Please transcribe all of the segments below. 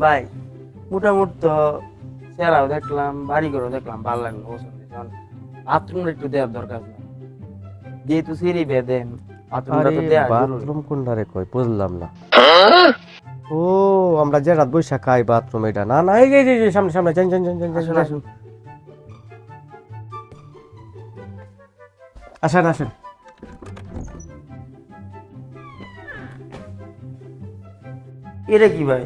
ভাই মোটামুটি তো চেহারাও দেখলাম, বাড়ি ঘরও দেখলাম, ভালো লাগলো, পছন্দ। বাথরুমটা একটু দেওয়ার দরকার না, যেহেতু সিঁড়ি বেঁধেন বাথরুমটা আরে তো দেওয়া জরুরি। বাথরুম কোনটারে কই বুঝলাম না। ও আমরা যে রাত বৈশা খাই বাথরুম এটা না না, এই যে এই যে সামনে সামনে যান যান যান যান যান, আসুন যান। আসুন। আসেন আসেন। এটা কি ভাই?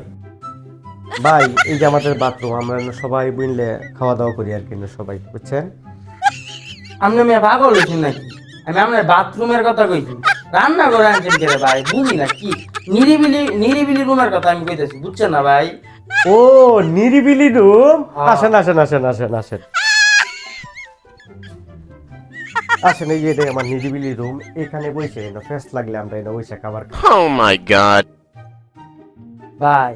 ভাই এই যে আমাদের বাথরুম, আমরা সবাই বুঝলে খাওয়া দাওয়া করি আর কি সবাই, বুঝছেন? আপনি মেয়ে পাগল হয়েছেন নাকি? আমি আপনার বাথরুমের কথা কইছি, রান্না করে আনছেন কে রে ভাই? বুঝি না কি নিরিবিলি নিরিবিলি রুমের কথা আমি কইতেছি, বুঝছেন না ভাই? ও নিরিবিলি রুম। হ্যাঁ। আসেন আসেন আসেন আসেন আসেন আসেন, এই যে এটাই আমার নিরিবিলি রুম। এখানে বসে না ফ্রেশ লাগলে আমরা এটা বসে খাবার খাই। Oh my god. ভাই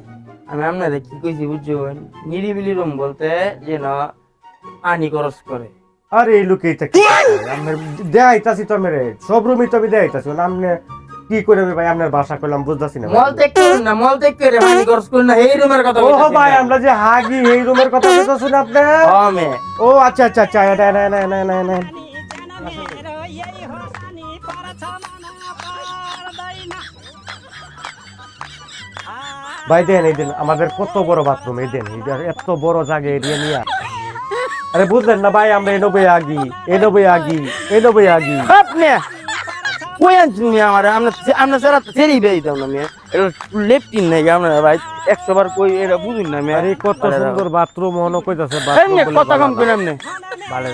আমি আপনাদের কি কইছি বুঝছেন? নিরিবিলি রুম বলতে যে না পানি খরচ করে। আরে এই লোকে এটা কি করে? আমরা দেখাইতাছি তো, মেরে সব রুমই তো আমি দেখাইতাছি, আপনি কি করে ভাই? আপনার ভাষা করলাম বুঝতাছি না ভাই। মল ত্যাগ করেন না, মল ত্যাগ করে পানি খরচ করেন না, এই রুমের কথা ও কইতাছি ভাই ভাই। আমরা যে হাগি এই রুমের কথা বলতেছেন আপনি? হ্যাঁ মেয়ে। ও আচ্ছা আচ্ছা আচ্ছা, এটা না না না না না। ভাই দেন এই দিন আমাদের কত বড় বাথরুম, এই দেন এত বড় জায়গা এরিয়া নিয়ে। আরে বুঝলেন না ভাই, আমরা এনবে আগি এনবে আগি এনবে আগি। আপনি কই আনছেন মেয়ে আমার? আপনার সারা সেরি বেই দাও না মেয়ে, এটা লেফটিন নাই আপনারা ভাই, 100 বার কই এটা বুঝুন না মেয়ে। আরে কত সুন্দর বাথরুম, মনে কইতাছে এই মেয়ে বাথরুম কথা কম করেন আপনি। ভালো